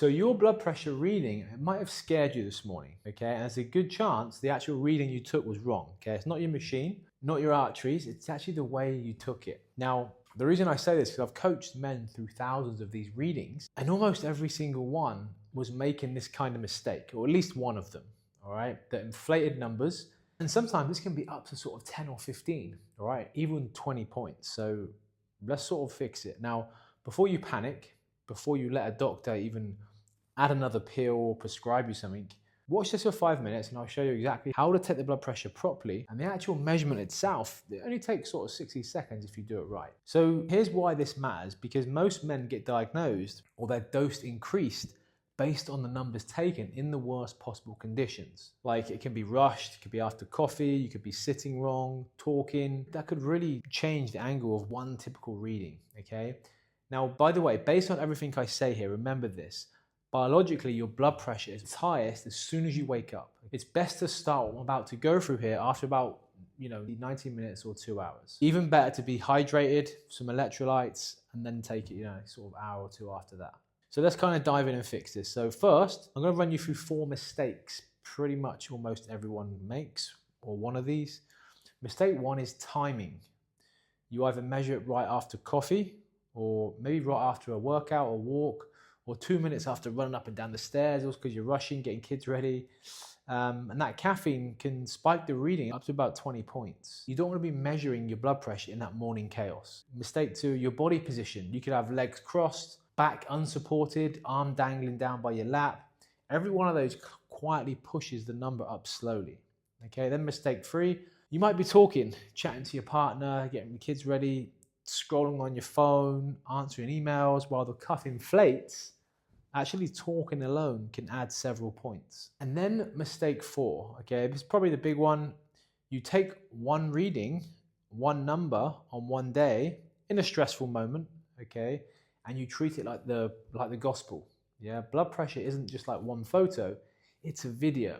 So your blood pressure reading, it might have scared you this morning, okay? And there's a good chance the actual reading you took was wrong, okay? It's not your machine, not your arteries, it's actually the way you took it. Now, the reason I say this is because I've coached men through thousands of these readings, and almost every single one was making this kind of mistake, or at least one of them, all right? The inflated numbers, and sometimes this can be up to sort of 10 or 15, all right? Even 20 points. So let's sort of fix it. Now, before you panic, before you let a doctor even add another pill or prescribe you something, watch this for 5 minutes and I'll show you exactly how to take the blood pressure properly, and the actual measurement itself, it only takes sort of 60 seconds if you do it right. So here's why this matters, because most men get diagnosed or their dose increased based on the numbers taken in the worst possible conditions. Like it can be rushed, it could be after coffee, you could be sitting wrong, talking. That could really change the angle of one typical reading, okay? Now, by the way, based on everything I say here, remember this. Biologically, your blood pressure is its highest as soon as you wake up. It's best to start what I'm about to go through here after about 90 minutes or 2 hours. Even better to be hydrated, some electrolytes, and then take it, sort of hour or two after that. So let's kind of dive in and fix this. So first, I'm going to run you through 4 mistakes pretty much almost everyone makes, or one of these. Mistake 1 is timing. You either measure it right after coffee, or maybe right after a workout or walk, or 2 minutes after running up and down the stairs, also because you're rushing, getting kids ready. And that caffeine can spike the reading up to about 20 points. You don't want to be measuring your blood pressure in that morning chaos. Mistake 2, your body position. You could have legs crossed, back unsupported, arm dangling down by your lap. Every one of those quietly pushes the number up slowly. Okay, then mistake 3, you might be talking, chatting to your partner, getting the kids ready, scrolling on your phone, answering emails while the cuff inflates. Actually talking alone can add several points. And then mistake 4, okay, this is probably the big one. You take one reading, one number on one day in a stressful moment, okay, and you treat it like the gospel. Yeah, blood pressure isn't just like one photo, it's a video.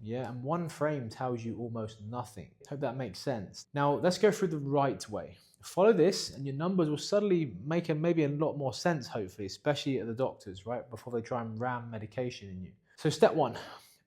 Yeah, and one frame tells you almost nothing. Hope that makes sense. Now let's go through the right way. Follow this and your numbers will suddenly make maybe a lot more sense, hopefully, especially at the doctors, right? Before they try and ram medication in you. So step 1,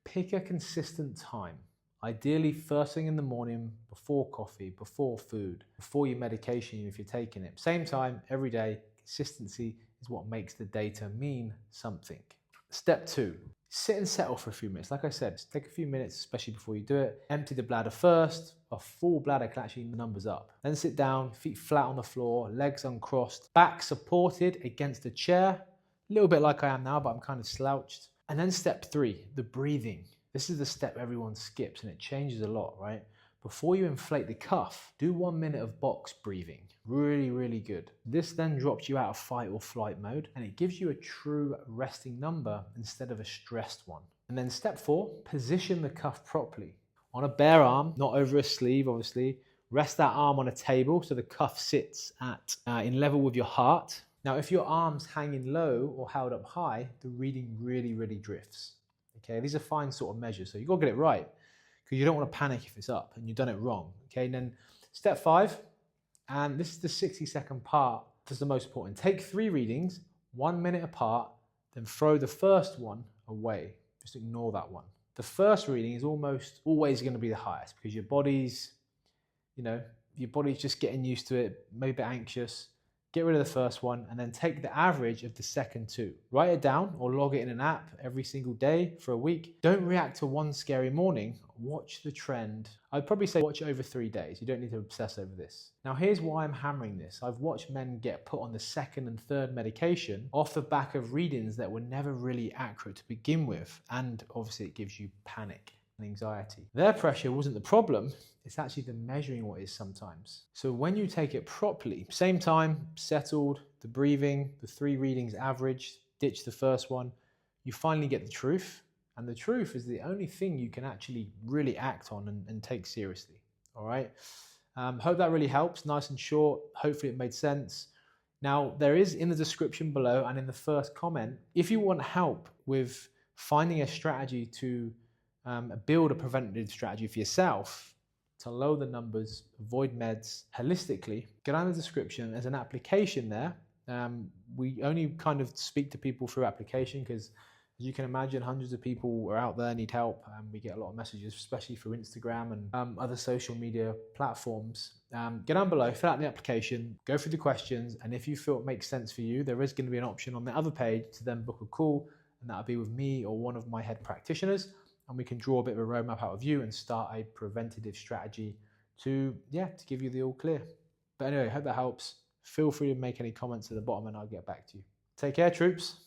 pick a consistent time. Ideally first thing in the morning, before coffee, before food, before your medication if you're taking it. Same time, every day. Consistency is what makes the data mean something. Step 2, sit and settle for a few minutes. Like I said, just take a few minutes, especially before you do it. Empty the bladder first. A full bladder can actually numbers up. Then sit down, feet flat on the floor, legs uncrossed, back supported against a chair. A little bit like I am now, but I'm kind of slouched. And then step 3, the breathing. This is the step everyone skips and it changes a lot, right? Before you inflate the cuff, do 1 minute of box breathing. Really, really good. This then drops you out of fight or flight mode and it gives you a true resting number instead of a stressed one. And then step 4, position the cuff properly. On a bare arm, not over a sleeve, obviously. Rest that arm on a table so the cuff sits at in level with your heart. Now, if your arm's hanging low or held up high, the reading really, really drifts. Okay, these are fine sort of measures, so you've got to get it right because you don't want to panic if it's up and you've done it wrong. Okay, and then step 5, and this is the 60-second part. This is the most important. Take 3 readings, 1 minute apart, then throw the first one away. Just ignore that one. The first reading is almost always going to be the highest because your body's just getting used to it, maybe a bit anxious. Get rid of the first one and then take the average of the second 2. Write it down or log it in an app every single day for a week. Don't react to one scary morning. Watch the trend. I'd probably say watch it over 3 days. You don't need to obsess over this. Now here's why I'm hammering this. I've watched men get put on the 2nd and 3rd medication off the back of readings that were never really accurate to begin with. And obviously it gives you panic and anxiety. Their pressure wasn't the problem. It's actually the measuring what is sometimes. So when you take it properly, same time, settled, the breathing, the 3 readings averaged, ditch the first one, you finally get the truth. And the truth is the only thing you can actually really act on and take seriously. All right. Hope that really helps. Nice and short. Hopefully it made sense. Now there is in the description below and in the first comment, if you want help with finding a strategy to build a preventative strategy for yourself, to lower the numbers, avoid meds holistically, go down in the description. There's an application there we only kind of speak to people through application because, as you can imagine, hundreds of people are out there, need help, and we get a lot of messages, especially through Instagram and other social media platforms. Get down below, fill out the application, go through the questions, and if you feel it makes sense for you, there is going to be an option on the other page to then book a call, and that'll be with me or one of my head practitioners, and we can draw a bit of a roadmap out of you and start a preventative strategy to give you the all clear. But anyway, hope that helps. Feel free to make any comments at the bottom and I'll get back to you. Take care, troops.